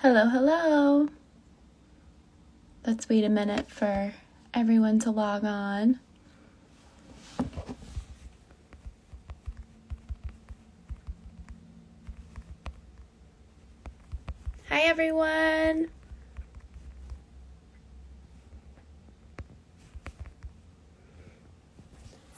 Hello, hello. Let's wait a minute for everyone to log on. Hi, everyone.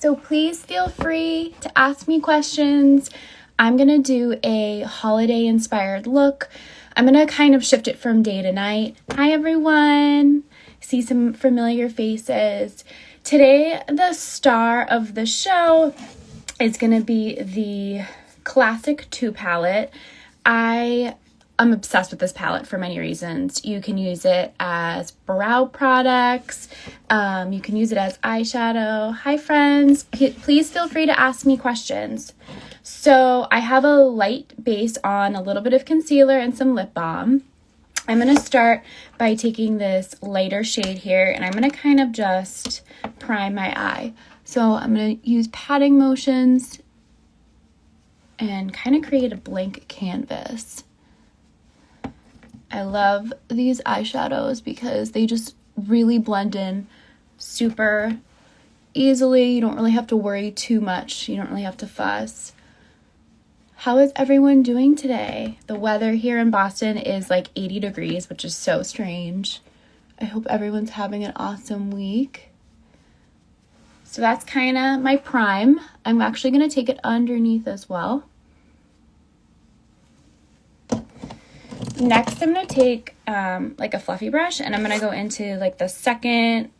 So please feel free to ask me questions. I'm going to do a holiday-inspired look. I'm going to kind of shift it from day to night. Hi, everyone. See some familiar faces. Today, the star of the show is going to be the Classic 2 palette. I'm obsessed with this palette for many reasons. You can use it as brow products. You can use it as eyeshadow. Hi, friends. Please feel free to ask me questions. So I have a light base on, a little bit of concealer and some lip balm. I'm going to start by taking this lighter shade here, and I'm going to kind of just prime my eye. So I'm going to use patting motions and kind of create a blank canvas. I love these eyeshadows because they just really blend in super easily. You don't really have to worry too much. You don't really have to fuss. How is everyone doing today? The weather here in Boston is like 80 degrees, which is so strange. I hope everyone's having an awesome week. So that's kind of my prime. I'm actually going to take it underneath as well. Next, I'm going to take like a fluffy brush, and I'm going to go into like the second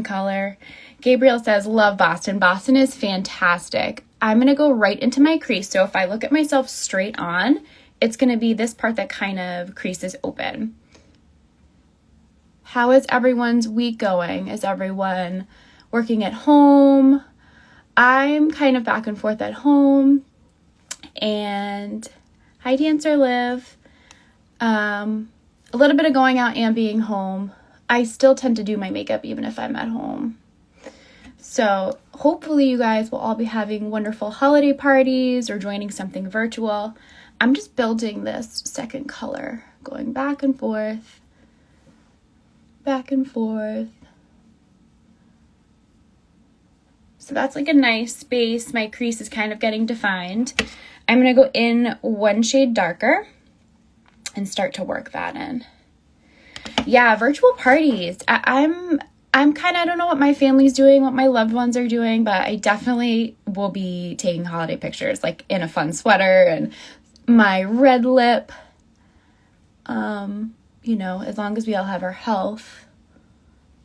color. Gabriel says, love Boston. Boston is fantastic. I'm going to go right into my crease. So if I look at myself straight on, it's going to be this part that kind of creases open. How is everyone's week going? Is everyone working at home? I'm kind of back and forth at home. And hi, Dancer Liv. A little bit of going out and being home. I still tend to do my makeup even if I'm at home. So hopefully you guys will all be having wonderful holiday parties or joining something virtual. I'm just building this second color, going back and forth, back and forth. So that's like a nice base. My crease is kind of getting defined. I'm going to go in one shade darker and start to work that in. Yeah, virtual parties. I'm kind of, I don't know what my family's doing, what my loved ones are doing, but I definitely will be taking holiday pictures, like in a fun sweater and my red lip. You know, as long as we all have our health,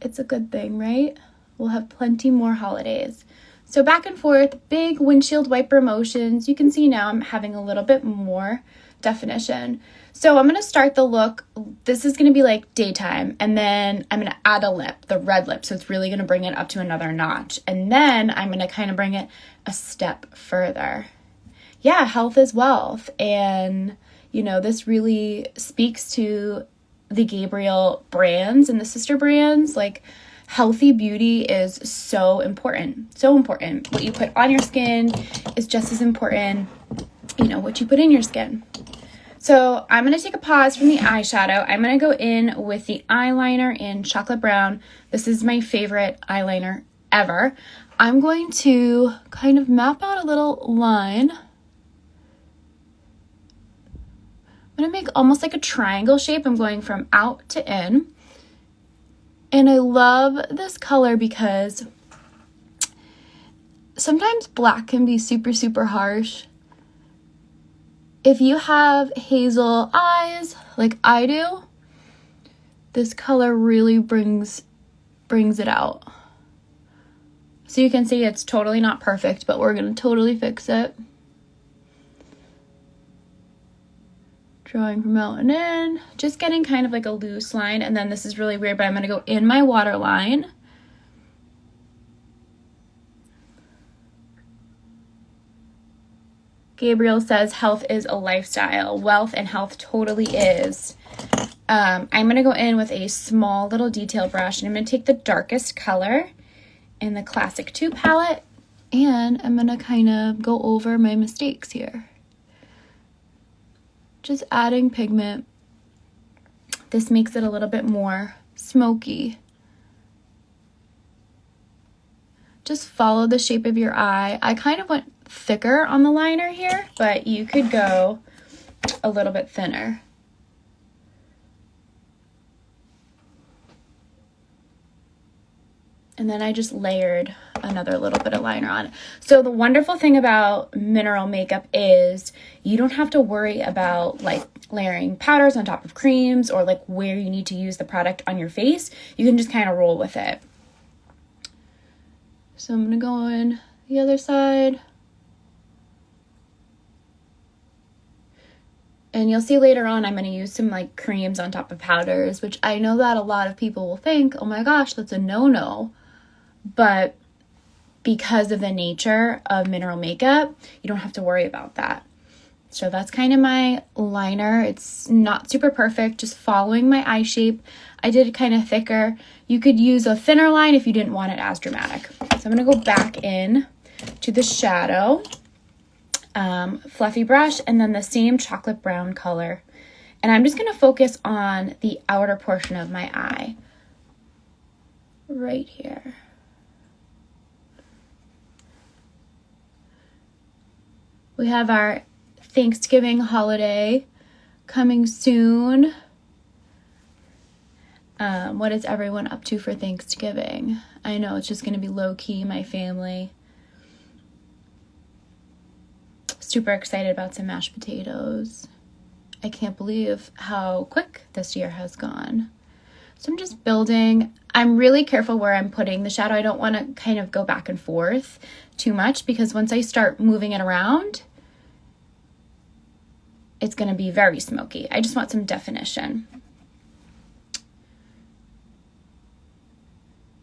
it's a good thing, right? We'll have plenty more holidays. So back and forth, big windshield wiper motions. You can see now I'm having a little bit more definition. So I'm going to start the look. This is going to be like daytime, and then I'm going to add a lip, the red lip. So it's really going to bring it up to another notch. And then I'm going to kind of bring it a step further. Yeah, health is wealth. And, you know, this really speaks to the Gabriel brands and the sister brands. Like, healthy beauty is so important. So important. What you put on your skin is just as important, you know, what you put in your skin. So I'm going to take a pause from the eyeshadow. I'm going to go in with the eyeliner in Chocolate Brown. This is my favorite eyeliner ever. I'm going to kind of map out a little line. I'm going to make almost like a triangle shape. I'm going from out to in. And I love this color because sometimes black can be super, super harsh. If you have hazel eyes like I do, this color really brings it out. So you can see it's totally not perfect, but we're going to totally fix it. Drawing from out and in, just getting kind of like a loose line. And then this is really weird, but I'm going to go in my waterline. Gabriel says health is a lifestyle. Wealth and health totally is. I'm going to go in with a small little detail brush, and I'm going to take the darkest color in the Classic 2 palette, and I'm going to kind of go over my mistakes here. Just adding pigment this makes it a little bit more smoky. Just follow the shape of your eye. I kind of went thicker on the liner here, but you could go a little bit thinner. And then I just layered another little bit of liner on. So the wonderful thing about mineral makeup is you don't have to worry about like layering powders on top of creams or like where you need to use the product on your face. You can just kind of roll with it. So I'm gonna go on the other side. And you'll see later on I'm going to use some like creams on top of powders, which I know that a lot of people will think, oh my gosh, that's a no-no. But because of the nature of mineral makeup, you don't have to worry about that. So that's kind of my liner. It's not super perfect, just following my eye shape. I did it kind of thicker. You could use a thinner line if you didn't want it as dramatic. So I'm going to go back in to the shadow. Fluffy brush, and then the same chocolate brown color. And I'm just going to focus on the outer portion of my eye. Right here. We have our Thanksgiving holiday coming soon. What is everyone up to for Thanksgiving? I know it's just going to be low-key, my family. Super excited about some mashed potatoes. I can't believe how quick this year has gone. So I'm just building. I'm really careful where I'm putting the shadow. I don't want to kind of go back and forth too much because once I start moving it around, it's going to be very smoky. I just want some definition.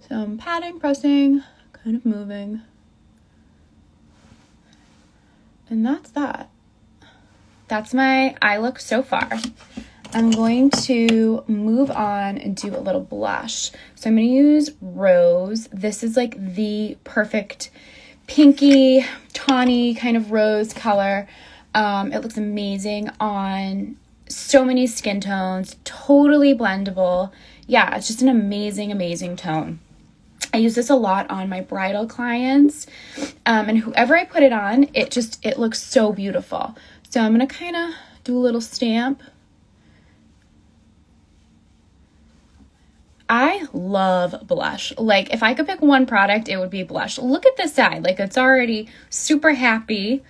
So I'm patting, pressing, kind of moving. And that's that. That's my eye look so far. I'm going to move on and do a little blush. So I'm going to use Rose. This is like the perfect pinky, tawny kind of rose color. It looks amazing on so many skin tones. Totally blendable. Yeah, it's just an amazing, amazing tone. I use this a lot on my bridal clients, and whoever I put it on, it looks so beautiful. So I'm going to kind of do a little stamp. I love blush. Like if I could pick one product, it would be blush. Look at this side. Like it's already super happy.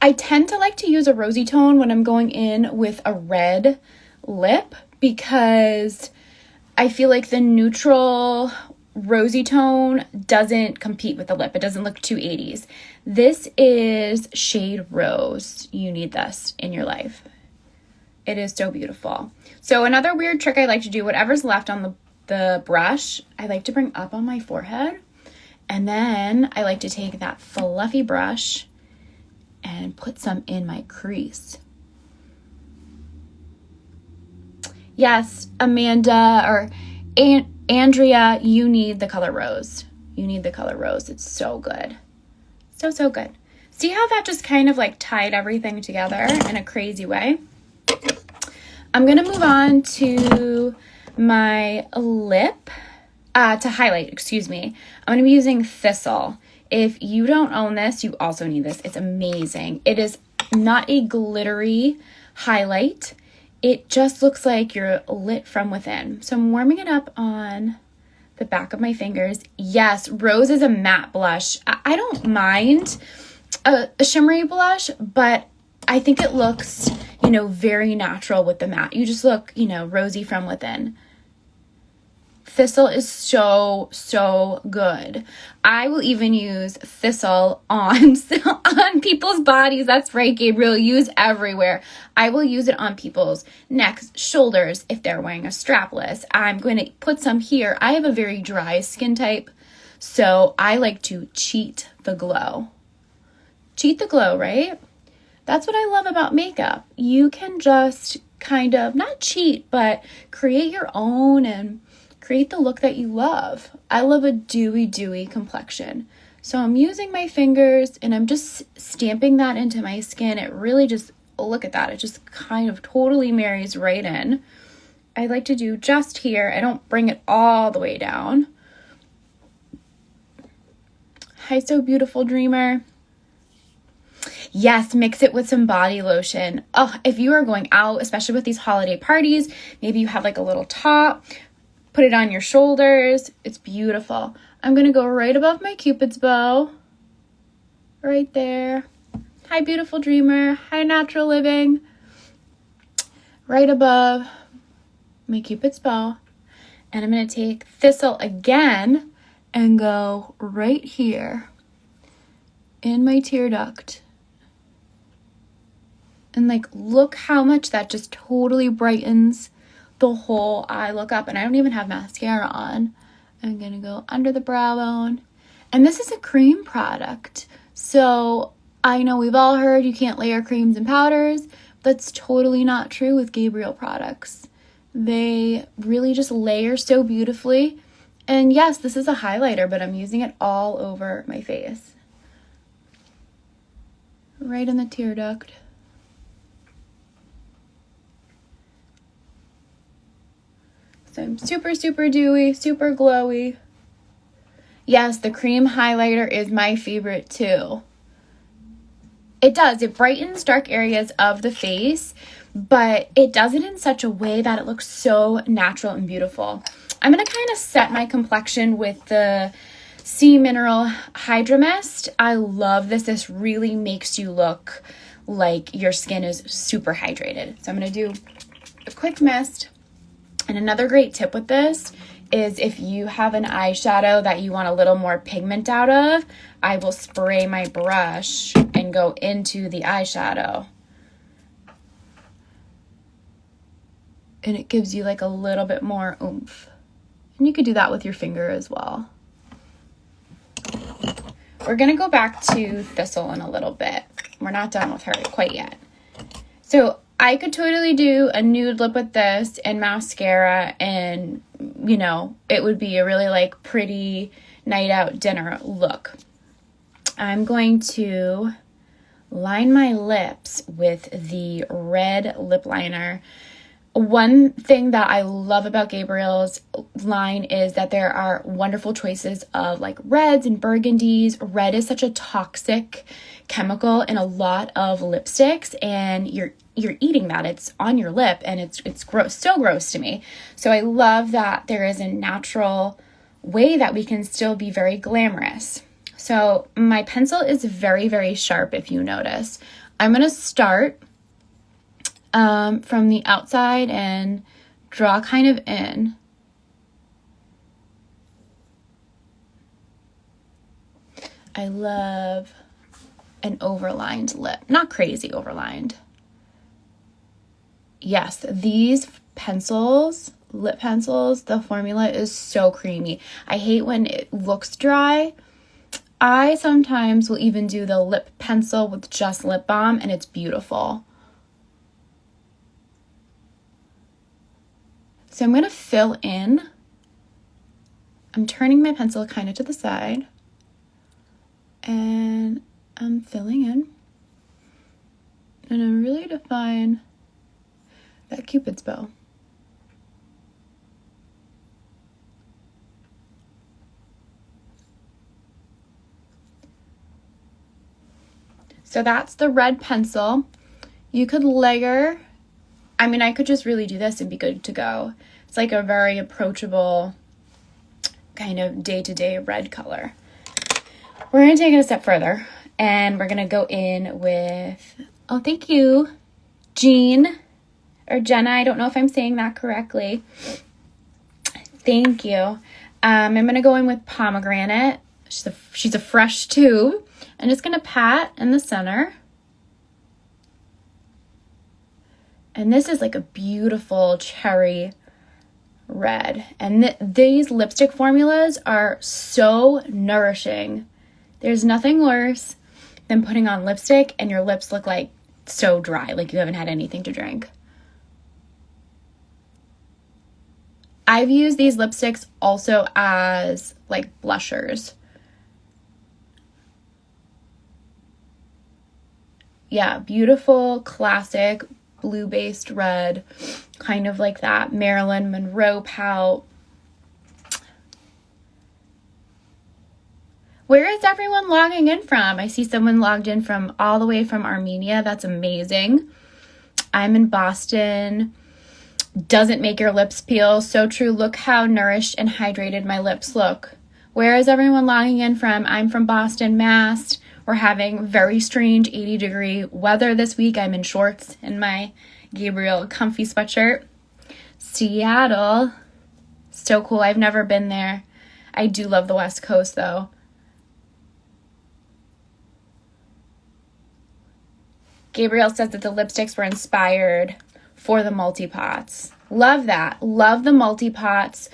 I tend to like to use a rosy tone when I'm going in with a red lip because I feel like the neutral rosy tone doesn't compete with the lip. It doesn't look too 80s. This is shade Rose. You need this in your life. It is so beautiful. So another weird trick I like to do, whatever's left on the brush, I like to bring up on my forehead. And then I like to take that fluffy brush and put some in my crease. Yes, Amanda or Andrea, you need the color Rose. You need the color Rose. It's so good. So, so good. See how that just kind of like tied everything together in a crazy way? I'm going to move on to my lip, to highlight, excuse me. I'm going to be using Thistle. If you don't own this, you also need this. It's amazing. It is not a glittery highlight. It just looks like you're lit from within. So I'm warming it up on the back of my fingers. Yes, Rose is a matte blush. I don't mind a shimmery blush, but I think it looks, very natural with the matte. You just look, rosy from within. Thistle is so, so good. I will even use Thistle on people's bodies. That's right, Gabriel. Use everywhere. I will use it on people's necks, shoulders, if they're wearing a strapless. I'm going to put some here. I have a very dry skin type, so I like to cheat the glow. Cheat the glow, right? That's what I love about makeup. You can just kind of, not cheat, but create your own and create the look that you love. I love a dewy complexion. So I'm using my fingers and I'm just stamping that into my skin. It really just look at that. It just kind of totally marries right in. I like to do just here. I don't bring it all the way down. Hi, So Beautiful Dreamer. Yes, mix it with some body lotion. Oh, if you are going out, especially with these holiday parties, maybe you have like a little top, put it on your shoulders. It's beautiful. I'm going to go right above my Cupid's bow. Right there. Hi, Beautiful Dreamer. Hi, Natural Living. Right above my Cupid's bow. And I'm going to take Thistle again and go right here in my tear duct. And like, look how much that just totally brightens the whole eye look up. And I don't even have mascara on. I'm going to go under the brow bone. And this is a cream product. So I know we've all heard you can't layer creams and powders. That's totally not true with Gabriel products. They really just layer so beautifully. And yes, this is a highlighter, but I'm using it all over my face. Right in the tear duct. So I'm super, super dewy, super glowy. Yes, the cream highlighter is my favorite too. It does. It brightens dark areas of the face, but it does it in such a way that it looks so natural and beautiful. I'm going to kind of set my complexion with the Sea Mineral Hydra Mist. I love this. This really makes you look like your skin is super hydrated. So I'm going to do a quick mist. And another great tip with this is if you have an eyeshadow that you want a little more pigment out of, I will spray my brush and go into the eyeshadow. And it gives you like a little bit more oomph. And you could do that with your finger as well. We're going to go back to Thistle in a little bit. We're not done with her quite yet. So I could totally do a nude lip with this and mascara, and, you know, it would be a really like pretty night out dinner look. I'm going to line my lips with the red lip liner. One thing that I love about Gabriel's line is that there are wonderful choices of like reds and burgundies. Red is such a toxic chemical in a lot of lipsticks, and you're eating that. It's on your lip, and it's gross, so gross to me. So I love that there is a natural way that we can still be very glamorous. So my pencil is very, very sharp, if you notice. I'm going to start from the outside and draw kind of in. I love an overlined lip. Not crazy overlined. Yes, these pencils, lip pencils, the formula is so creamy. I hate when it looks dry. I sometimes will even do the lip pencil with just lip balm, and it's beautiful. So I'm going to fill in. I'm turning my pencil kind of to the side, and I'm filling in. And I really define that Cupid's bow. So that's the red pencil. You could layer, I mean, I could just really do this and be good to go. It's like a very approachable kind of day-to-day red color. We're going to take it a step further, and we're going to go in with, oh, thank you, Jean, or Jenna. I don't know if I'm saying that correctly. Thank you. I'm going to go in with Pomegranate. She's a fresh tube. I'm just going to pat in the center. And this is like a beautiful cherry red. And these lipstick formulas are so nourishing. There's nothing worse than putting on lipstick and your lips look like so dry, like you haven't had anything to drink. I've used these lipsticks also as like blushers. Yeah, beautiful, classic, blue-based red, kind of like that Marilyn Monroe pout. Where is everyone logging in from? I see someone logged in from all the way from Armenia. That's amazing. I'm in Boston. Doesn't make your lips peel. So true. Look how nourished and hydrated my lips look. Where is everyone logging in from? I'm from Boston, Mass. We're having very strange 80-degree weather this week. I'm in shorts and my Gabriel comfy sweatshirt. Seattle. So cool. I've never been there. I do love the West Coast though. Gabriel says that the lipsticks were inspired for the multi-pots. Love that. Love the multi-pots.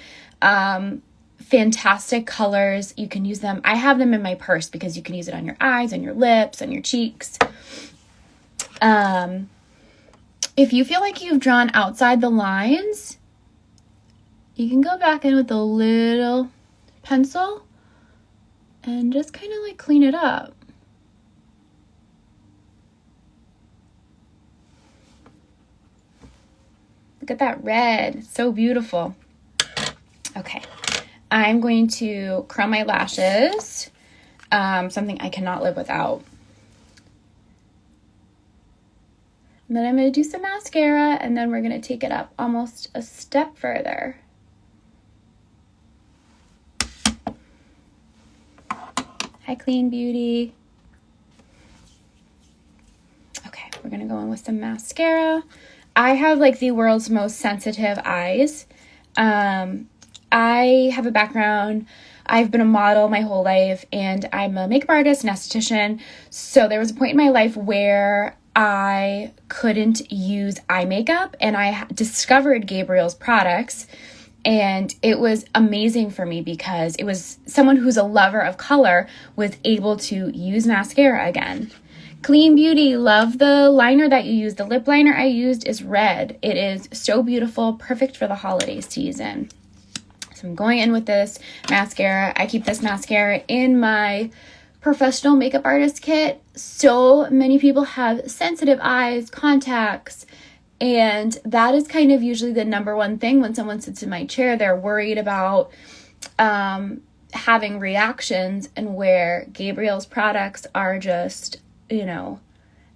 Fantastic colors. You can use them. I have them in my purse because you can use it on your eyes, on your lips, on your cheeks. If you feel like you've drawn outside the lines, you can go back in with a little pencil and just kind of like clean it up. Look at that red. It's so beautiful. Okay. I'm going to curl my lashes. Something I cannot live without. And then I'm going to do some mascara, and then we're going to take it up almost a step further. Hi, Clean Beauty. Okay, we're going to go in with some mascara. I have like the world's most sensitive eyes. I have a background. I've been a model my whole life, and I'm a makeup artist and esthetician. So there was a point in my life where I couldn't use eye makeup, and I discovered Gabriel's products, and it was amazing for me because it was someone who's a lover of color was able to use mascara again. Clean Beauty, love the liner that you used. The lip liner I used is red. It is so beautiful, perfect for the holiday season. So I'm going in with this mascara. I keep this mascara in my professional makeup artist kit. So many people have sensitive eyes, contacts, and that is kind of usually the number one thing when someone sits in my chair. They're worried about having reactions, and where Gabriel's products are just, you know,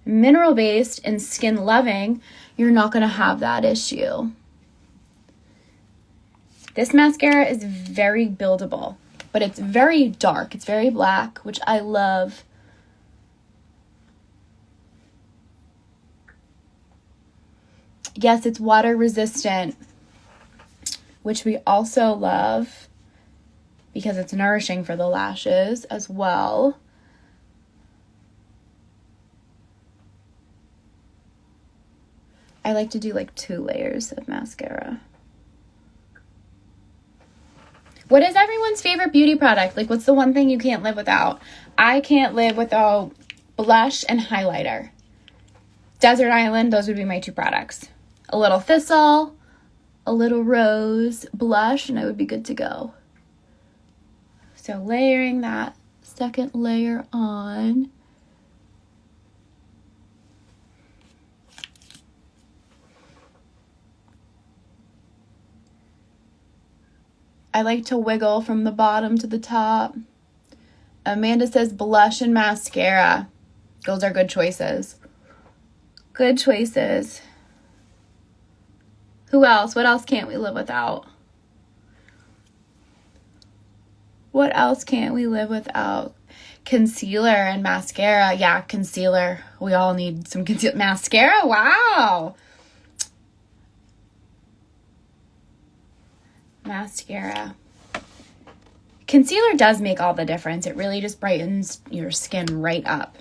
mineral based and skin loving, you're not going to have that issue. This mascara is very buildable, but it's very dark. It's very black, which I love. Yes, it's water resistant, which we also love because it's nourishing for the lashes as well. I like to do like 2 layers of mascara. What is everyone's favorite beauty product? Like, what's the one thing you can't live without? I can't live without blush and highlighter. Desert Island, those would be my 2 products. A little Thistle, a little Rose blush, and I would be good to go. So layering that second layer on. I like to wiggle from the bottom to the top. Amanda says blush and mascara. Those are good choices. Good choices. Who else? What else can't we live without? What else can't we live without? Concealer and mascara. Yeah, concealer. We all need some concealer. Mascara? Wow. Mascara. Concealer does make all the difference. It really just brightens your skin right up.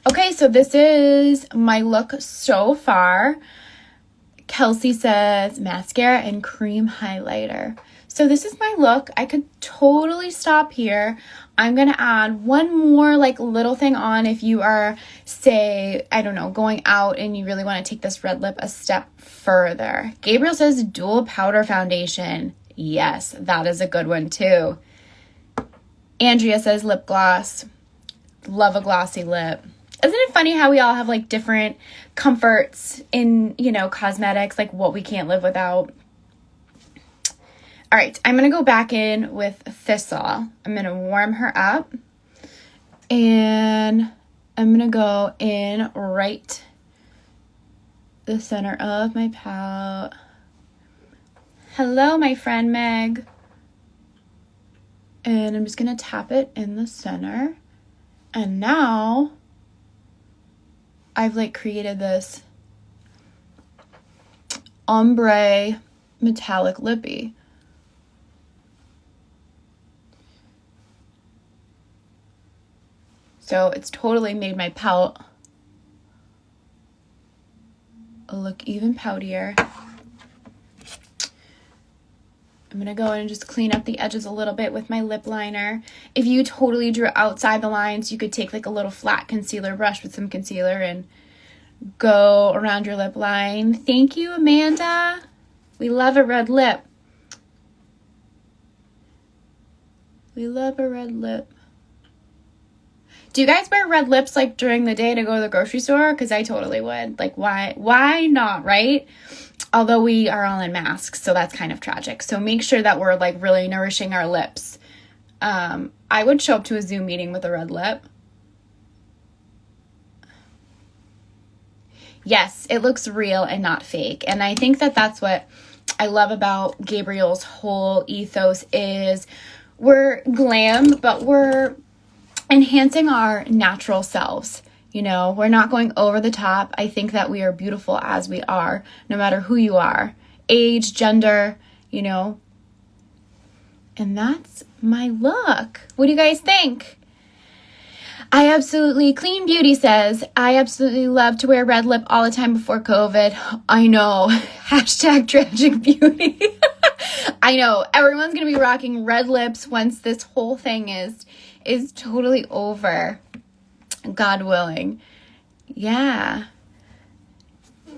Okay, so this is my look so far. Kelsey says mascara and cream highlighter. So this is my look. I could totally stop here. I'm going to add one more like little thing on if you are, say, I don't know, going out and you really want to take this red lip a step further. Gabriel says dual powder foundation. Yes, that is a good one too. Andrea says lip gloss. Love a glossy lip. Isn't it funny how we all have like different comforts in, you know, cosmetics, like what we can't live without? All right, I'm going to go back in with Thistle. I'm going to warm her up. And I'm going to go in right the center of my palette. Hello, my friend Meg. And I'm just going to tap it in the center. And now I've like created this ombre metallic lippy. So it's totally made my palette look even poutier. I'm going to go in and just clean up the edges a little bit with my lip liner. If you totally drew outside the lines, you could take like a little flat concealer brush with some concealer and go around your lip line. Thank you, Amanda. We love a red lip. We love a red lip. Do you guys wear red lips like during the day to go to the grocery store? Because I totally would. Like, why not, right? Although we are all in masks, so that's kind of tragic. So make sure that we're like really nourishing our lips. I would show up to a Zoom meeting with a red lip. Yes, it looks real and not fake. And I think that that's what I love about Gabriel's whole ethos is we're glam, but we're enhancing our natural selves. You know, we're not going over the top. I think that we are beautiful as we are, no matter who you are, age, gender, you know. And that's my look. What do you guys think? Clean Beauty says, I absolutely love to wear red lip all the time before COVID. I know. Hashtag tragic beauty. I know. Everyone's going to be rocking red lips once this whole thing is totally over. God willing. Yeah.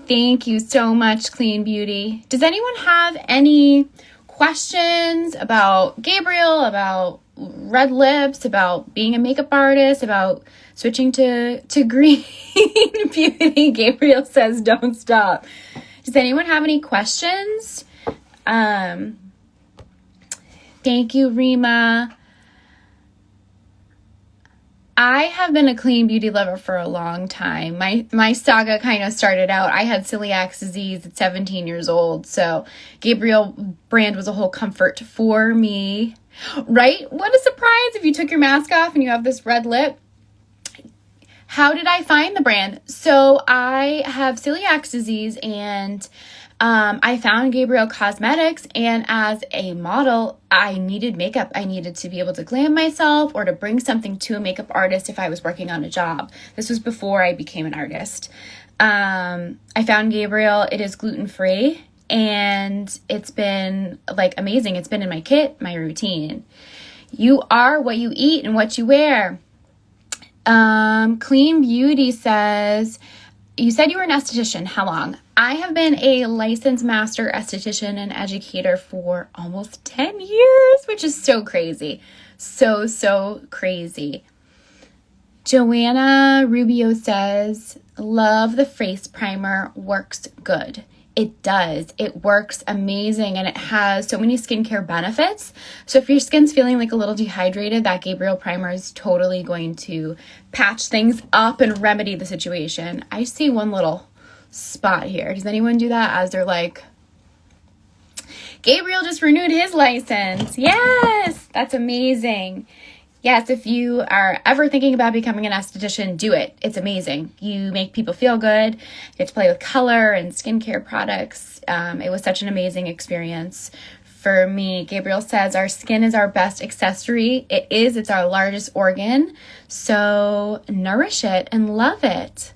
Thank you so much, Clean Beauty. Does anyone have any questions about Gabriel, about red lips, about being a makeup artist, about switching to green beauty? Gabriel says, don't stop. Does anyone have any questions? Thank you, Rima. I have been a clean beauty lover for a long time. My saga kind of started out, I had celiac disease at 17 years old, so Gabriel brand was a whole comfort for me. Right? What a surprise if you took your mask off and you have this red lip. How did I find the brand? So I have celiac disease and I found Gabriel Cosmetics, and as a model, I needed makeup. I needed to be able to glam myself or to bring something to a makeup artist if I was working on a job. This was before I became an artist. I found Gabriel. It is gluten-free, and it's been like amazing. It's been in my kit, my routine. You are what you eat and what you wear. Clean Beauty says, you said you were an esthetician. How long? I have been a licensed master esthetician and educator for almost 10 years, which is so crazy. So crazy. Joanna Rubio says, love the face primer, works good. It does. It works amazing, and it has so many skincare benefits. So if your skin's feeling like a little dehydrated, that Gabriel primer is totally going to patch things up and remedy the situation. I see one little spot here. Does anyone do that as they're like, Gabriel just renewed his license? Yes, that's amazing. Yes, if you are ever thinking about becoming an esthetician, do it. It's amazing. You make people feel good. You get to play with color and skincare products. It was such an amazing experience for me. Gabriel says our skin is our best accessory. It is. It's our largest organ. So nourish it and love it.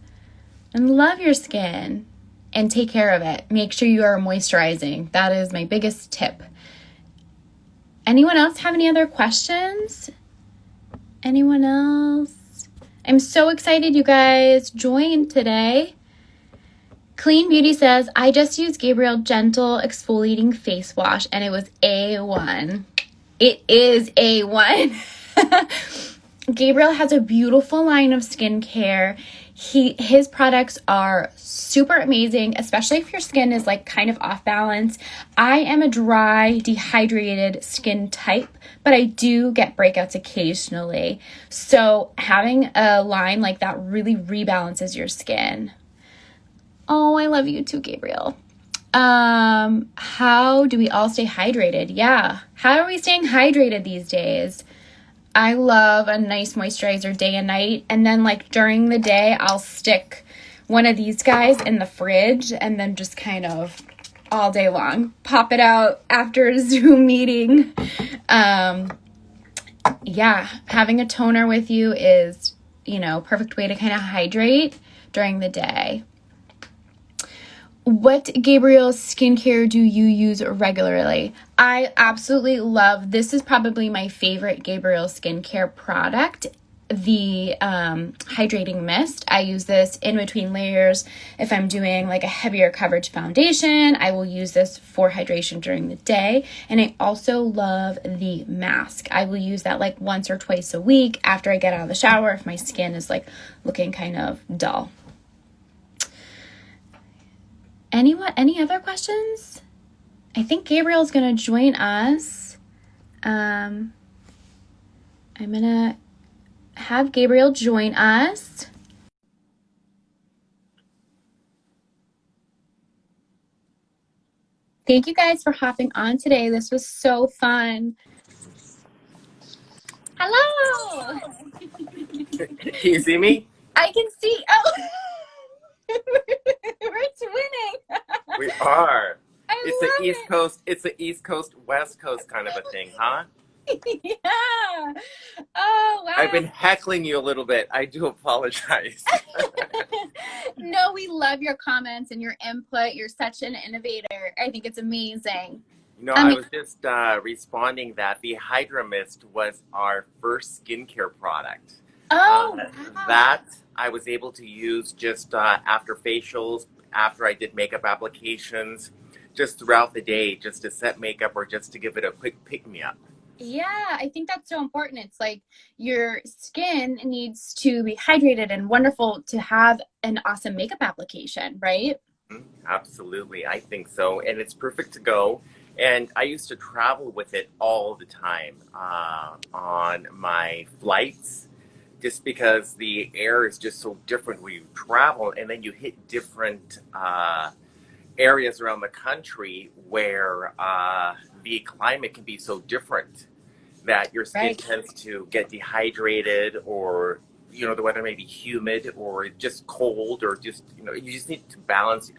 And love your skin and take care of it. Make sure you are moisturizing. That is my biggest tip. Anyone else have any other questions? Anyone else? I'm so excited you guys joined today. Clean Beauty says, I just used Gabriel Gentle Exfoliating Face Wash and it was A1. It is A1. Gabriel has a beautiful line of skincare. His products are super amazing, especially if your skin is like kind of off balance. I am a dry, dehydrated skin type, but I do get breakouts occasionally. So having a line like that really rebalances your skin. Oh, I love you too, Gabriel. How do we all stay hydrated? Yeah. How are we staying hydrated these days? I love a nice moisturizer day and night. And then like during the day, I'll stick one of these guys in the fridge and then just kind of all day long, pop it out after a Zoom meeting. Yeah, having a toner with you is, perfect way to kind of hydrate during the day. What Gabriel skincare do you use regularly? I absolutely love, this is probably my favorite Gabriel skincare product, the hydrating mist. I use this in between layers. If I'm doing like a heavier coverage foundation, I will use this for hydration during the day. And I also love the mask. I will use that like once or twice a week after I get out of the shower if my skin is like looking kind of dull. Any other questions? I think Gabriel's going to join us. I'm going to have Gabriel join us. Thank you guys for hopping on today. This was so fun. Hello. Can you see me? I can see. Oh, we're twinning. We are. I It's the love East Coast. It's the East Coast, West Coast kind of a thing, huh? it. Yeah. Oh, wow. I've been heckling you a little bit. I do apologize. No, we love your comments and your input. You're such an innovator. I think it's amazing. I was just responding that the Hydra Mist was our first skincare product. Oh, wow. That I was able to use just after facials, after I did makeup applications, just throughout the day, just to set makeup or just to give it a quick pick-me-up. Yeah, I think that's so important. It's like your skin needs to be hydrated and wonderful to have an awesome makeup application, right? Absolutely, I think so. And it's perfect to go. And I used to travel with it all the time on my flights, just because the air is just so different when you travel, and then you hit different areas around the country where the climate can be so different that your skin Right. tends to get dehydrated, or the weather may be humid or just cold, or just you just need to balance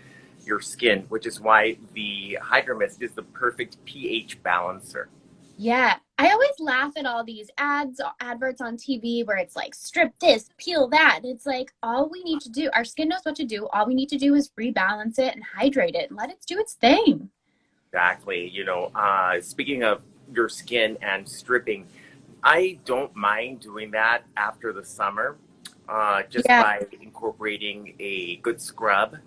your skin, which is why the Hydro Mist is the perfect pH balancer. Yeah. I always laugh at all these adverts on TV where it's like, strip this, peel that. It's like, all we need to do, our skin knows what to do. All we need to do is rebalance it and hydrate it and let it do its thing. Exactly. Speaking of your skin and stripping, I don't mind doing that after the summer, just Yeah. by incorporating a good scrub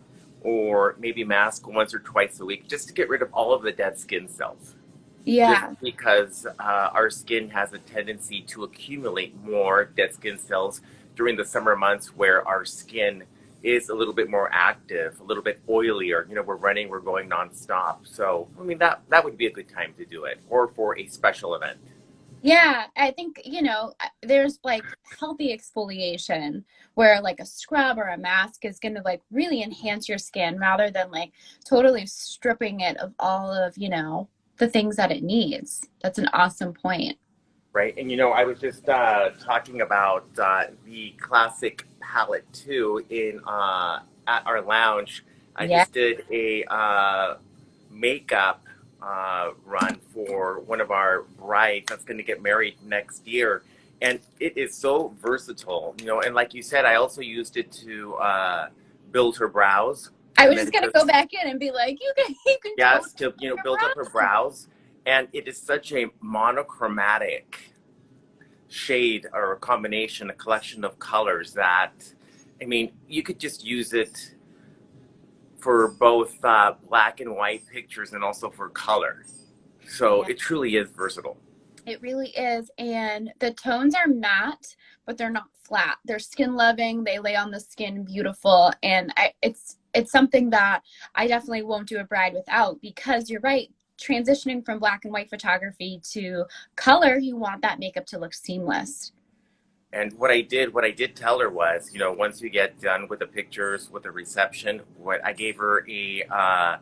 or maybe mask once or twice a week, just to get rid of all of the dead skin cells. Just Yeah. because our skin has a tendency to accumulate more dead skin cells during the summer months, where our skin is a little bit more active, a little bit oilier. We're running, we're going nonstop. So, I mean, that would be a good time to do it, or for a special event. Yeah, I think, there's like healthy exfoliation where like a scrub or a mask is going to like really enhance your skin rather than like totally stripping it of all of, the things that it needs. That's an awesome point. Right. And I was just talking about the classic palette too in at our lounge. I Yeah. just did a makeup run for one of our brides that's going to get married next year, and it is so versatile. And like you said, I also used it to build her brows, I and was then just going to go back in and be like, you can yes, totally to do your build up her brows. brows. And it is such a monochromatic shade, or a combination, a collection of colors, that, I mean, you could just use it for both black and white pictures and also for color. So Yeah. it truly is versatile. It really is. And the tones are matte, but they're not flat. They're skin loving. They lay on the skin beautiful. And it's something that I definitely won't do a bride without, because you're right. Transitioning from black and white photography to color, you want that makeup to look seamless. And what I did tell her was, once you get done with the pictures, with the reception, what I gave her a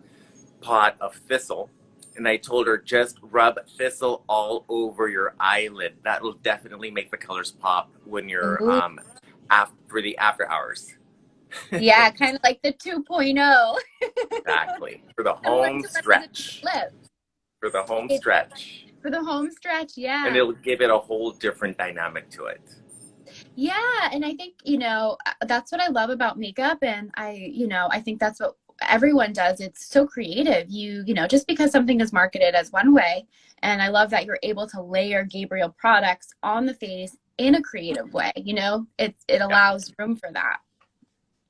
pot of thistle, and I told her just rub thistle all over your eyelid. That will definitely make the colors pop when you're Ooh. for the after hours. Yeah, kind of like the 2.0. Exactly. For the Similar home to what I did with stretch. the lips. For the home It, stretch. for the home stretch, And yeah. it'll give it a whole different dynamic to it. Yeah, and I think, that's what I love about makeup. And I think that's what everyone does. It's so creative. Just because something is marketed as one way, and I love that you're able to layer Gabriel products on the face in a creative way. It Yeah. allows room for that.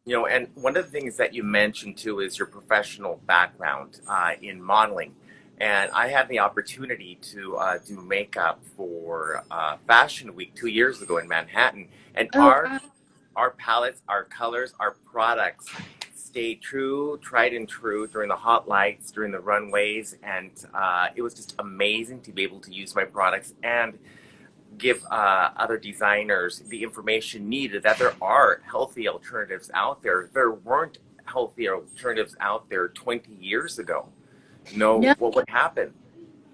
And one of the things that you mentioned too is your professional background in modeling. And I had the opportunity to do makeup for Fashion Week 2 years ago in Manhattan. And Oh, our wow. our palettes, our colors, our products stayed true, tried and true during the hot lights, during the runways, and it was just amazing to be able to use my products and give other designers the information needed that there are healthy alternatives out there. There weren't healthy alternatives out there 20 years ago. No, What would happen?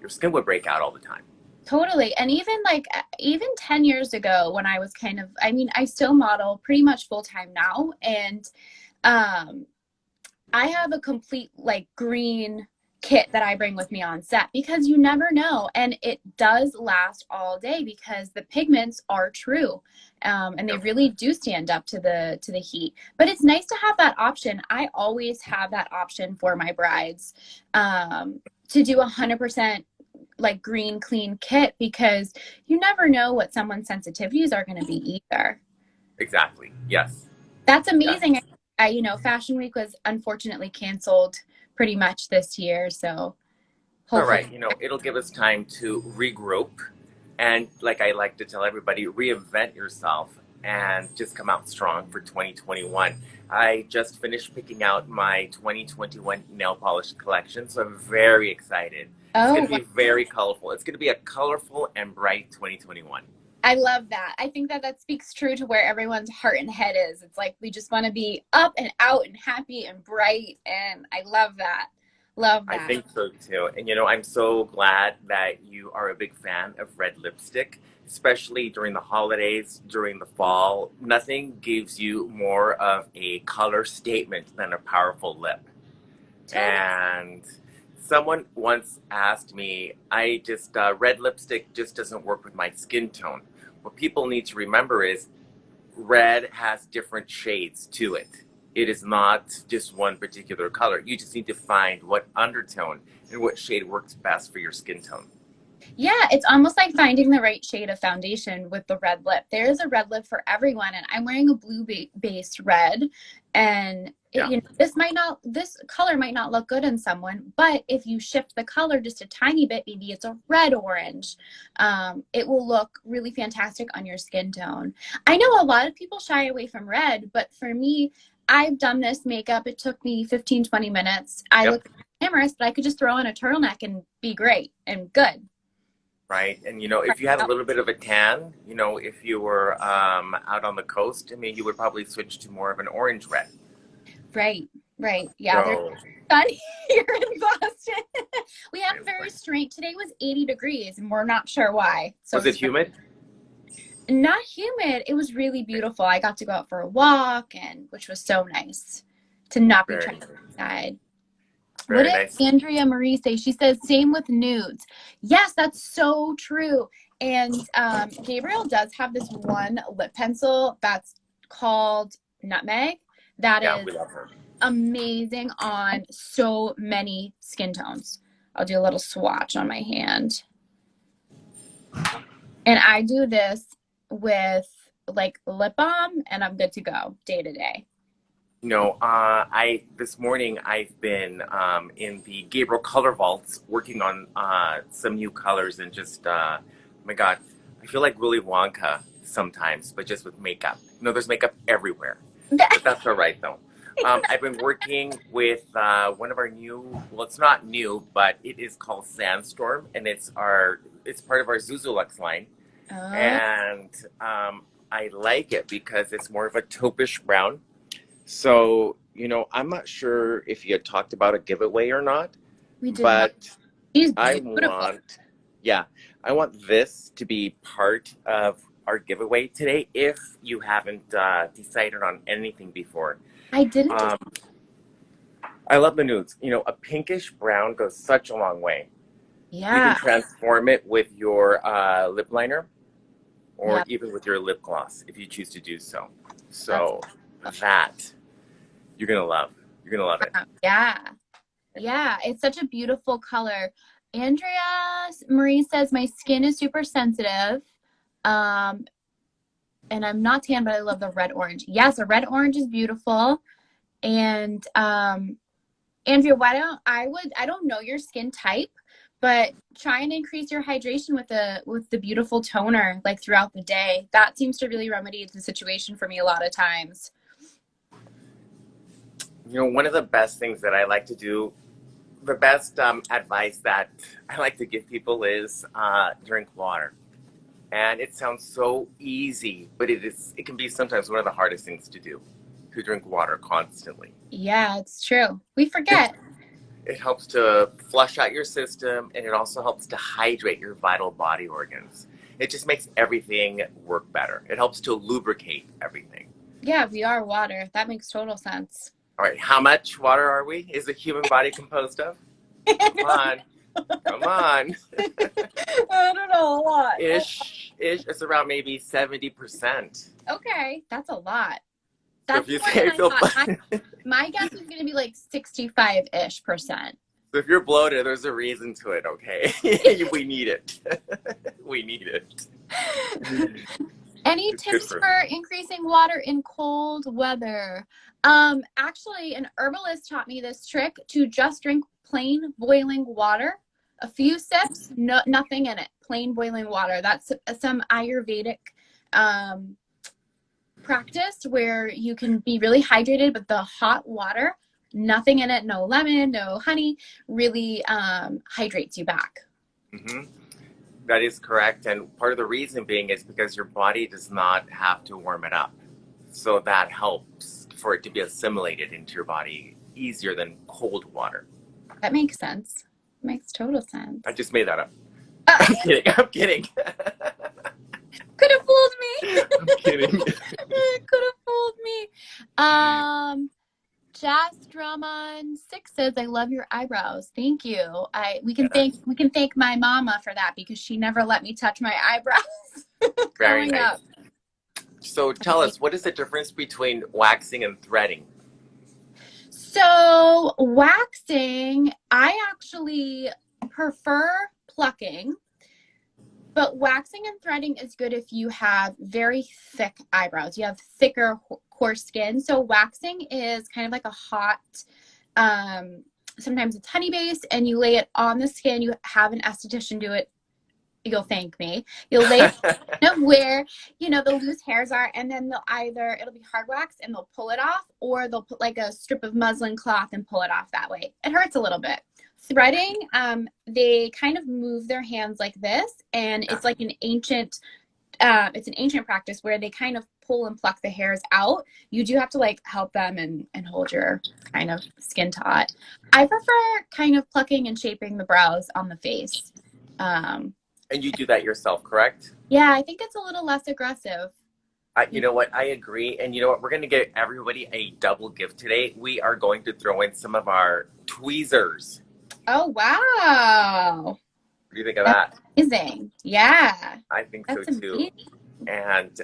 Your skin would break out all the time. totally. And even 10 years ago, when I was I still model pretty much full time now. And um I have a complete like green kit that I bring with me on set, because you never know. And it does last all day because the pigments are true. And they Yeah, really do stand up to the heat. But it's nice to have that option. I always have that option for my brides, to do 100% like green clean kit, because you never know what someone's sensitivities are going to be either. exactly. Yes. That's Yes. amazing. Fashion Week was unfortunately canceled pretty much this year, so All hopefully. right. It'll give us time to regroup and, like I like to tell everybody, reinvent yourself and just come out strong for 2021. I just finished picking out my 2021 nail polish collection, so I'm very excited. It's going Oh, to wow. be very colorful. It's going to be a colorful and bright 2021. I love that. I think that that speaks true to where everyone's heart and head is. It's like we just want to be up and out and happy and bright, and I love that. Love I that. think so too. And I'm so glad that you are a big fan of red lipstick, especially during the holidays, during the fall. Nothing gives you more of a color statement than a powerful lip. Totally. And someone once asked me, red lipstick just doesn't work with my skin tone. What people need to remember is red has different shades to it. It is not just one particular color. You just need to find what undertone and what shade works best for your skin tone. Yeah, it's almost like finding the right shade of foundation with the red lip. There is a red lip for everyone, and I'm wearing a blue based red, and Yeah, this color might not look good in someone, but if you shift the color just a tiny bit, maybe it's a red orange, it will look really fantastic on your skin tone. I know a lot of people shy away from red, but for me, I've done this makeup. It took me 15, 20 minutes. I yep, look glamorous, but I could just throw on a turtleneck and be great and good. right. And if you had a little bit of a tan, if you were out on the coast, I mean, you would probably switch to more of an orange red. Right, right. Yeah, there's So, sun here in Boston. We have right, very right. strange. Today was 80 degrees, and we're not sure why. So Was it strange. humid? Not humid. It was really beautiful. I got to go out for a walk, and which was so nice to not be Very, trapped inside. What very did nice. Andrea Marie say? She says same with nudes. Yes, that's so true. And Gabriel does have this one lip pencil that's called Nutmeg. That Yeah, is we love her. amazing on so many skin tones. I'll do a little swatch on my hand. And I do this with like lip balm, and I'm good to go day to day. I this morning I've been in the Gabriel Color Vaults working on some new colors and just My God, I feel like Willy Wonka sometimes, but just with makeup. There's makeup everywhere, but that's all right though. I've been working with one of our new. Well, it's not new, but it is called Sandstorm, and it's part of our Zuzulux line, Oh, and I like it because it's more of a taupish brown. So I'm not sure if you had talked about a giveaway or not, we did not. but She's I beautiful. want, yeah, I want this to be part of our giveaway today if you haven't decided on anything before. I didn't just, Um, I love the nudes. A pinkish brown goes such a long way. You can yeah, transform it with your lip liner or yeah, even with your lip gloss if you choose to do so. that's, So that you're going to love. You're going to love it. yeah, yeah. It's such a beautiful color. Andrea Marie says my skin is super sensitive. Um, and I'm not tan, but I love the red orange. Yes, a red orange is beautiful. And Andrea, I don't know your skin type, but try and increase your hydration with the beautiful toner like throughout the day. That seems to really remedy the situation for me a lot of times. One of the best things that I like to do, the best advice that I like to give people is drink water. And it sounds so easy, but it can be sometimes one of the hardest things to do, to drink water constantly. Yeah, it's true. We It, forget. it helps to flush out your system, and it also helps to hydrate your vital body organs. It just makes everything work better. It helps to lubricate everything. Yeah, we are water. That makes total sense. All right, how much water are we? Is the human body composed of? Come on, come on. I don't know, a lot. Ish. It's around maybe 70%. Okay, that's a lot. So That's if you more than say I feel, thought. My guess was going to be like 65-ish%. so if you're bloated, there's a reason to it. Okay, we need it. We need it. Any It's good tips for. for increasing water in cold weather? Actually, an herbalist taught me this trick to just drink plain boiling water. A few sips, no, nothing in it. Plain boiling water. That's some Ayurvedic um, practice where you can be really hydrated, but the hot water, nothing in it, no lemon, no honey, really hydrates you back. Hmm. That is correct, and part of the reason being is because your body does not have to warm it up, so that helps for it to be assimilated into your body easier than cold water. That makes sense. Makes total sense. I just made that up. Uh, I'm kidding. I'm kidding. could have fooled me. I'm kidding. Could have fooled me. Jazz Drummond 6 says, "I love your eyebrows. Thank you. Yes. We can thank my mama for that because she never let me touch my eyebrows Very growing nice. up." So tell us, what is the difference between waxing and threading? So waxing, I actually prefer plucking, but waxing and threading is good if you have very thick eyebrows. You have thicker, coarse skin. So waxing is kind of like a hot, sometimes it's honey based, and you lay it on the skin. You have an esthetician do it. You'll thank me. You'll lay it kind of where, the loose hairs are, and then it'll be hard wax and they'll pull it off, or they'll put like a strip of muslin cloth and pull it off that way. It hurts a little bit. Threading, they kind of move their hands like this, and Yeah. it's an ancient practice where they kind of pull and pluck the hairs out. You do have to like help them and hold your kind of skin taut. I prefer kind of plucking and shaping the brows on the face. Um, And you do that yourself, correct? yeah, I think it's a little less aggressive. You know what? I agree. And you know what? We're going to get everybody a double gift today. We are going to throw in some of our tweezers. Oh, wow. What do you think of That's that? amazing. Yeah, I think so that's too. amazing. And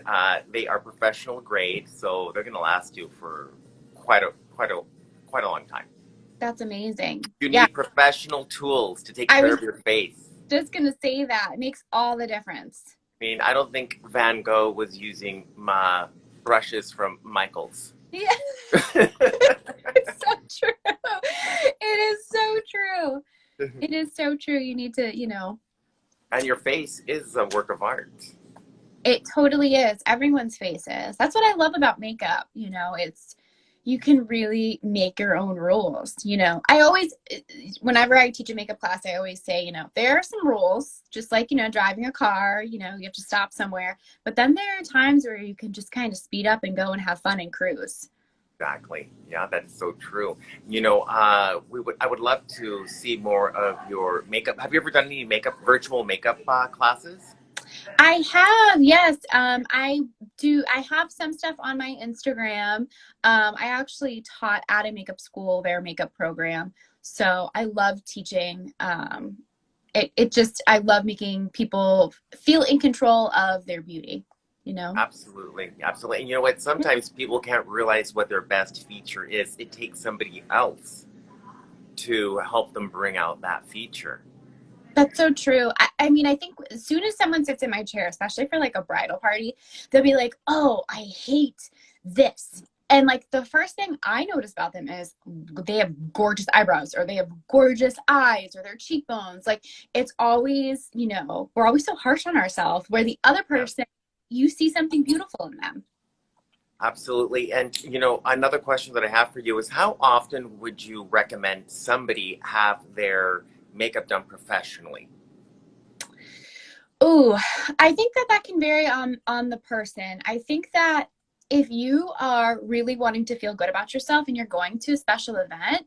they are professional grade, so they're going to last you for quite a long time. That's amazing. You Yeah, need professional tools to take I care was of your face. just going to say that. It makes all the difference. I mean, I don't think Van Gogh was using my brushes from Michael's. Yeah, it's so true. It is so true. It is so true. You need to, And your face is a work of art. It totally is. Everyone's face is. That's what I love about makeup. It's you can really make your own rules. I always, whenever I teach a makeup class, I always say, there are some rules, just like, driving a car, you have to stop somewhere. But then there are times where you can just kind of speed up and go and have fun and cruise. Exactly. Yeah, that's so true. I would love to see more of your makeup. Have you ever done any virtual makeup classes? I have, yes. I do. I have some stuff on my Instagram. I actually taught at a makeup school, their makeup program. So I love teaching. I love making people feel in control of their beauty. Absolutely, absolutely. And you know what? Sometimes people can't realize what their best feature is. It takes somebody else to help them bring out that feature. That's so true. I mean, I think as soon as someone sits in my chair, especially for like a bridal party, they'll be like, oh, I hate this. And like the first thing I notice about them is they have gorgeous eyebrows or they have gorgeous eyes or their cheekbones. Like it's always, we're always so harsh on ourselves where the other Yeah, person, you see something beautiful in them. absolutely. And another question that I have for you is how often would you recommend somebody have their makeup done professionally? Oh, I think that can vary on the person. I think that if you are really wanting to feel good about yourself and you're going to a special event,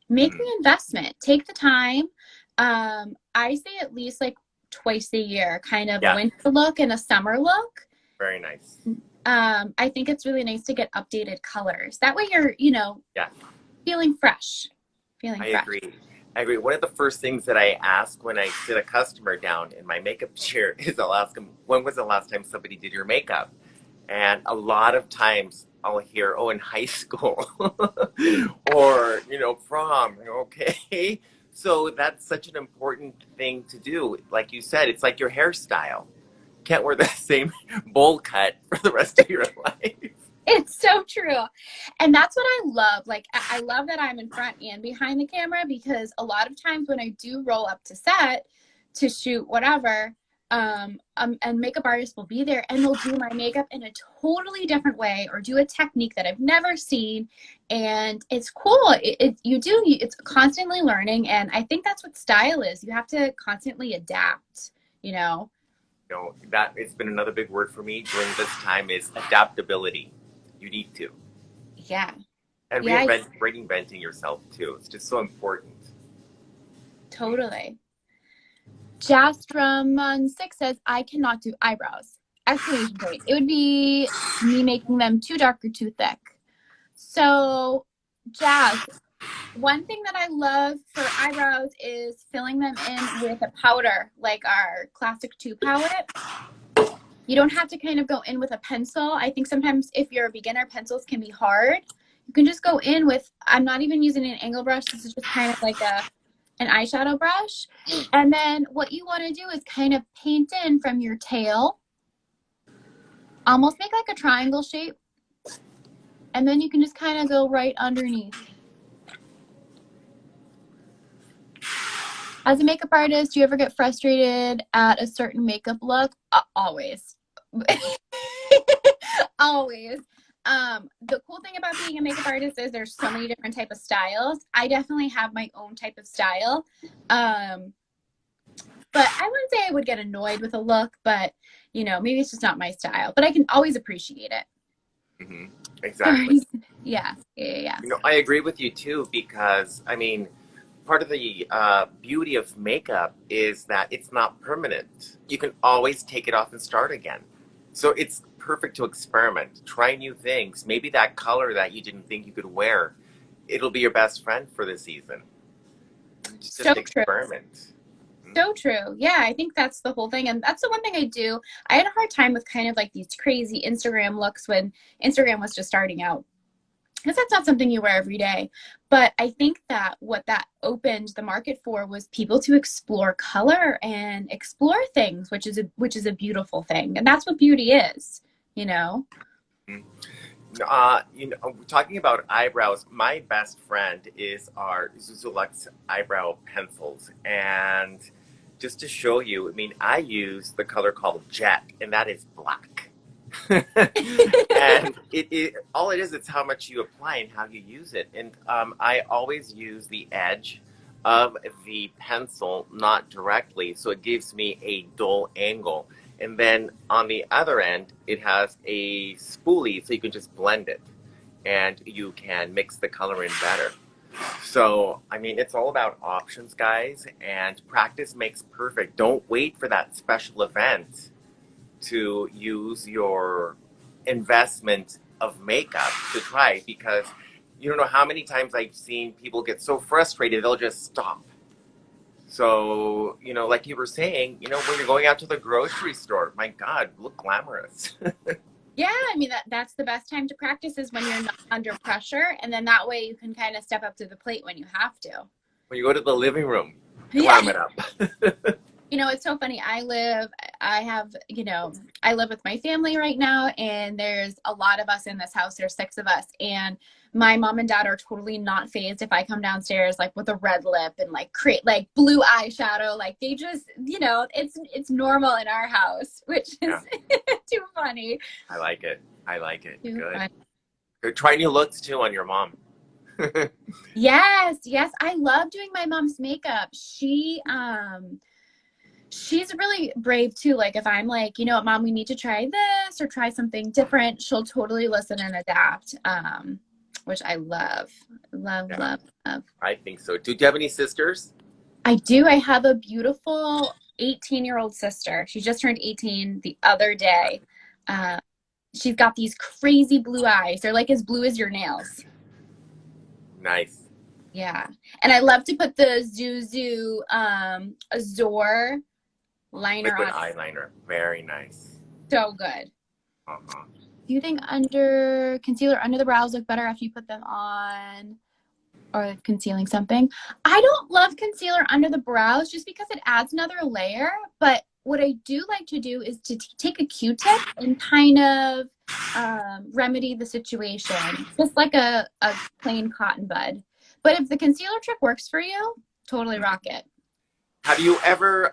make Hmm. the investment. Take the time. I say at least like twice a year, kind of a Yeah, winter look and a summer look. very nice. I think it's really nice to get updated colors. That way you're, Yeah, feeling fresh. Feeling I fresh. agree. I agree. One of the first things that I ask when I sit a customer down in my makeup chair is I'll ask them, when was the last time somebody did your makeup? And a lot of times I'll hear, oh, in high school or, prom. Okay. So that's such an important thing to do. Like you said, it's like your hairstyle. Can't wear the same bowl cut for the rest of your life. It's so true. And that's what I love. Like, I love that I'm in front and behind the camera because a lot of times when I do roll up to set to shoot whatever, and makeup artists will be there and they'll do my makeup in a totally different way or do a technique that I've never seen. And it's cool. It's constantly learning. And I think that's what style is. You have to constantly adapt, you know? That it's been another big word for me during this time is adaptability. You need to. Yeah. And Yeah, reinventing yourself too. It's just so important. totally. Jastrum6 says, I cannot do eyebrows. Exclamation point. It would be me making them too dark or too thick. So, Jazz, one thing that I love for eyebrows is filling them in with a powder, like our classic 2 palette. You don't have to kind of go in with a pencil. I think sometimes if you're a beginner, pencils can be hard. You can just go in with, I'm not even using an angle brush. This is just kind of like an eyeshadow brush. And then what you want to do is kind of paint in from your tail, almost make like a triangle shape. And then you can just kind of go right underneath. As a makeup artist, do you ever get frustrated at a certain makeup look? Always. Always. The cool thing about being a makeup artist is there's so many different type of styles. I definitely have my own type of style. But I wouldn't say I would get annoyed with a look, but maybe it's just not my style. But I can always appreciate it. Hmm. Exactly. Yeah, yeah, yeah. I agree with you too because I mean, part of the beauty of makeup is that it's not permanent. You can always take it off and start again. So it's perfect to experiment, try new things. Maybe that color that you didn't think you could wear, it'll be your best friend for the season. So Just true. experiment. So true. Yeah, I think that's the whole thing. And that's the one thing I do. I had a hard time with kind of like these crazy Instagram looks when Instagram was just starting out. Because that's not something you wear every day. But I think that what that opened the market for was people to explore color and explore things, which is a beautiful thing. And that's what beauty is, you know? Mhm. Talking about eyebrows, my best friend is our Zuzulux eyebrow pencils, and just to show you, I mean, I use the color called Jet, and that is black. And it all it is, it's how much you apply and how you use it. And I always use the edge of the pencil, not directly, so it gives me a dull angle. And then on the other end, it has a spoolie, so you can just blend it, and you can mix the color in better. So, I mean, it's all about options, guys, and practice makes perfect. Don't wait for that special event to use your investment of makeup to try, because you don't know how many times I've seen people get so frustrated they'll just stop. So, like you were saying, when you're going out to the grocery store, my God, look glamorous. Yeah, I mean that's the best time to practice is when you're not under pressure, and then that way you can kind of step up to the plate when you have to. When you go to the living room, Yeah. glam it up. It's so funny. I live with my family right now, and there's a lot of us in this house. There's 6 of us, and my mom and dad are totally not phased if I come downstairs like with a red lip and like create like blue eyeshadow. Like they just, it's normal in our house, which is Yeah, too funny. I like it. I like it. Too Good. funny. Good. Try new looks too on your mom. Yes, yes. I love doing my mom's makeup. She's really brave too. Like if I'm like, you know what, mom, we need to try this or try something different, she'll totally listen and adapt. Which I love. Love, Yeah, love, love. I think so. Do you have any sisters? I do. I have a beautiful 18-year-old sister. She just turned 18 the other day. Uh, she's got these crazy blue eyes. They're like as blue as your nails. Nice. Yeah. And I love to put the Zuzu Azor liner Liquid on. eyeliner. Very nice. So good. Uh-huh. Do you think concealer under the brows look better after you put them on or concealing something? I don't love concealer under the brows just because it adds another layer. But what I do like to do is to take a Q-tip and kind of remedy the situation, just like a plain cotton bud. But if the concealer trick works for you, totally rock it. Have you ever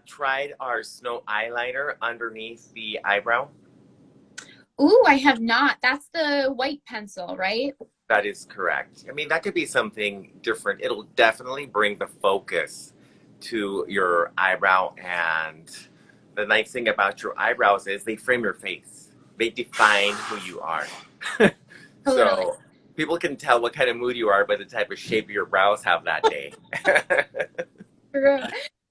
tried our snow eyeliner underneath the eyebrow? Ooh, I have not. That's the white pencil, right? That is correct. I mean, that could be something different. It'll definitely bring the focus to your eyebrow. And the nice thing about your eyebrows is they frame your face, they define who you are. Totally. So people can tell what kind of mood you are by the type of shape your brows have that day. True.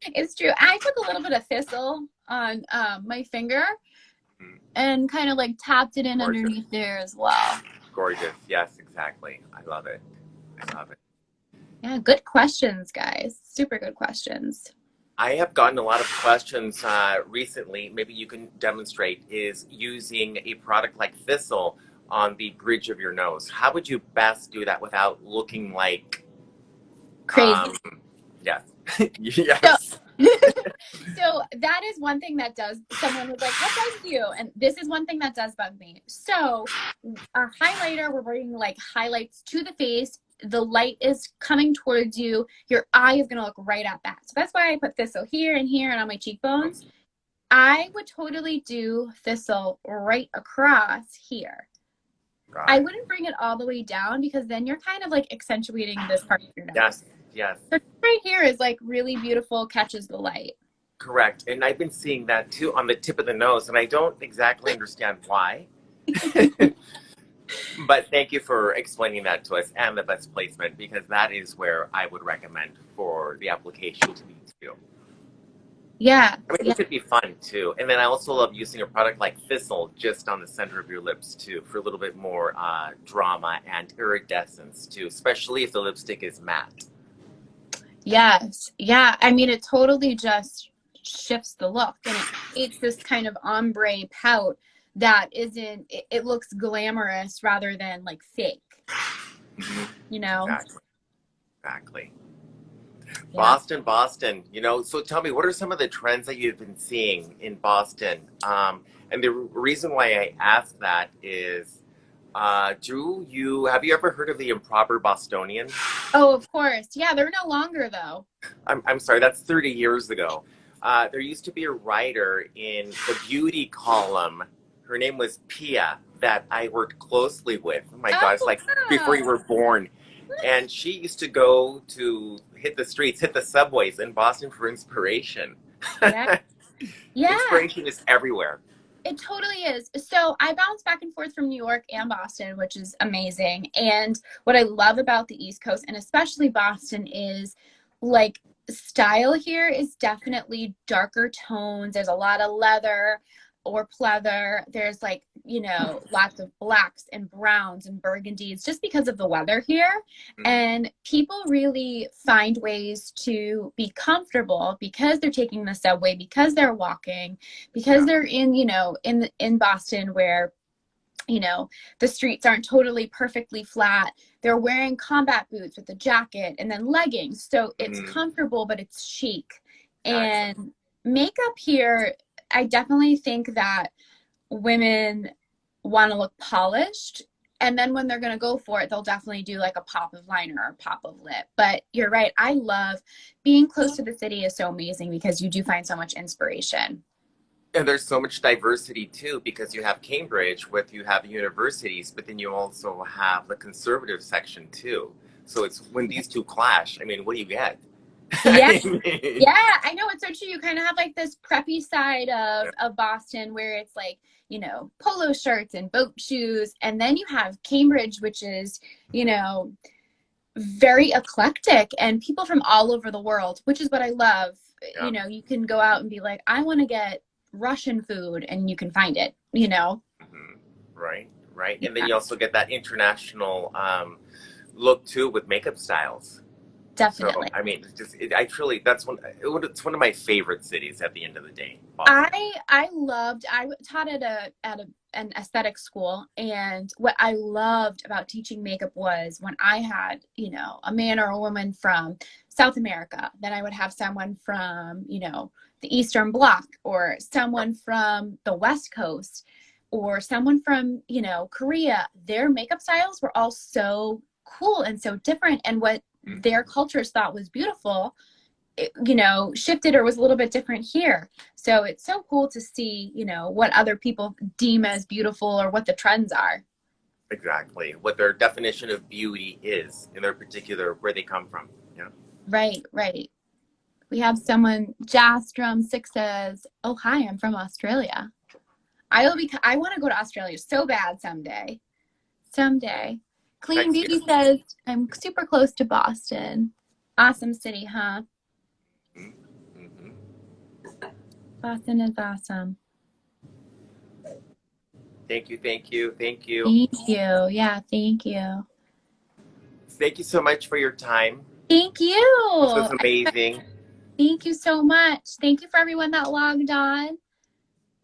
It's true. I took a little bit of thistle on my finger and kind of like tapped it in Gorgeous. underneath there as well. Gorgeous. Yes, exactly. I love it. I love it. Yeah, good questions, guys. Super good questions. I have gotten a lot of questions recently. Maybe you can demonstrate is using a product like Thistle on the bridge of your nose. How would you best do that without looking like Crazy. yes. So, Yes. so that is one thing that does, someone was like, what does you? And this is one thing that does bug me. So a highlighter, we're bringing like highlights to the face. The light is coming towards you. Your eye is going to look right at that. So that's why I put Thistle here and here and on my cheekbones. I would totally do Thistle right across here. I wouldn't bring it all the way down because then you're kind of like accentuating this part of your nose. Yes. Yes. So right here is like really beautiful, catches the light. Correct. And I've been seeing that too on the tip of the nose, and I don't exactly understand why. But thank you for explaining that to us and the best placement, because that is where I would recommend for the application to be too. Yeah. I mean, Yeah. it could be fun too. And then I also love using a product like Thistle just on the center of your lips too, for a little bit more drama and iridescence too, especially if the lipstick is matte. Yes. Yeah. I mean, it totally just shifts the look and it creates this kind of ombre pout that isn't, it looks glamorous rather than like fake, you know? Exactly. Exactly. Yeah. Boston, so tell me, what are some of the trends that you've been seeing in Boston? And the reason why I ask that is, have you ever heard of the improper Bostonian? Oh, of course. Yeah. They're no longer though. I'm sorry, that's 30 years ago. There used to be a writer in the beauty column. Her name was Pia, that I worked closely with. Oh my God, it's Oh, like before you wow. were born. And she used to go to hit the streets, hit the subways in Boston for inspiration. Yeah. Yeah. Inspiration is everywhere. It totally is. So I bounce back and forth from New York and Boston, which is amazing. And what I love about the East Coast and especially Boston is like style here is definitely darker tones. There's a lot of leather or pleather. There's like, lots of blacks and browns and burgundies just because of the weather here. Mhm. And people really find ways to be comfortable because they're taking the subway, because they're walking, because Yeah. they're in in Boston where the streets aren't totally perfectly flat. They're wearing combat boots with a jacket and then leggings, so it's Mhm. comfortable but it's chic. Exactly. And makeup here, I definitely think that women want to look polished, and then when they're going to go for it, they'll definitely do like a pop of liner or pop of lip. But you're right, I love being close to the city is so amazing because you do find so much inspiration. And there's so much diversity too, because you have Cambridge, with you have universities, but then you also have the conservative section too. So it's when these two clash, I mean, what do you get? Yeah. I mean, Yeah, I know, it's so true. You kind of have like this preppy side yeah. of Boston where it's like, polo shirts and boat shoes. And then you have Cambridge, which is, you know, very eclectic and people from all over the world, which is what I love. Yeah. You can go out and be like, I want to get Russian food and you can find it. Hmm. Right, right. And then Yeah, you also get that international look too with makeup styles. So definitely. I mean, I truly, it's one of my favorite cities at the end of the day, Boston. I taught at an aesthetic school, and what I loved about teaching makeup was when I had, a man or a woman from South America, then I would have someone from, the Eastern Bloc, or someone from the West Coast, or someone from, Korea. Their makeup styles were all so cool and so different, and what their Mhm. cultures thought was beautiful, shifted or was a little bit different here. So it's so cool to see, what other people deem as beautiful or what the trends are. Exactly. What their definition of beauty is in their particular, where they come from. Yeah. Right, right. We have someone, Jastrum6 says, oh, hi, I'm from Australia. I want to go to Australia so bad someday. Someday. Clean Next year. Beauty says, I'm super close to Boston. Awesome city, huh? Mm-hmm. Boston is awesome. Thank you, thank you, thank you. Thank you. Yeah, thank you. Thank you so much for your time. Thank This was you. amazing. Thank you so much. Thank you for everyone that logged on.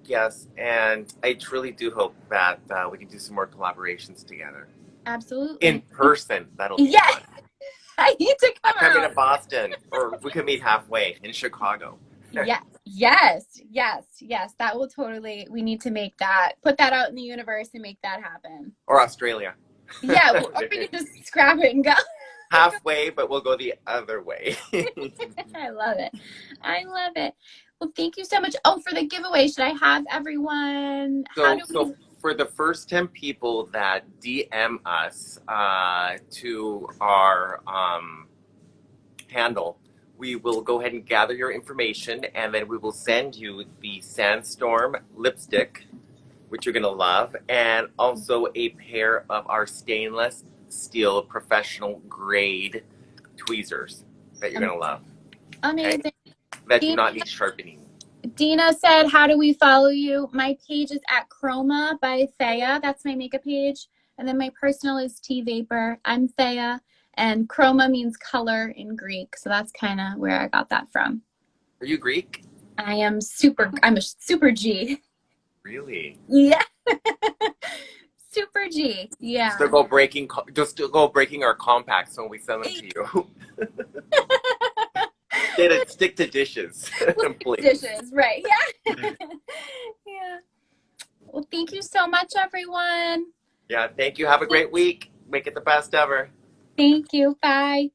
Yes, and I truly do hope that we can do some more collaborations together. In Absolutely. person, that'll be Yes, fun. I need to I'm come coming to out. Boston, or we could meet halfway in Chicago. Yeah, yes, yes, yes. That will totally, we need to make that, put that out in the universe and make that happen. Or Australia. Yeah, or we can just scrap it and go. Halfway, but we'll go the other way. I love it. I love it. Well, thank you so much. Oh, for the giveaway, should I have everyone? How So, do we? so for the first 10 people that DM us to our handle, we will go ahead and gather your information, and then we will send you the Sandstorm lipstick, which you're going to love, and also a pair of our stainless steel professional grade tweezers that you're going to love. Okay? Amazing. That do not need sharpening. Dina said, how do we follow you? My page is at Chroma by Thea. That's my makeup page. And then my personal is T Vapor. I'm Thea. And Chroma means color in Greek. So that's kind of where I got that from. Are you Greek? I'm a super G. Really? Yeah. Super G. Yeah. Just to go breaking our compacts when we send them to you. Stick to dishes, please. Dishes, right. Yeah. Yeah. Well, thank you so much, everyone. Yeah, thank you. Have a great week. Make it the best ever. Thank you. Bye.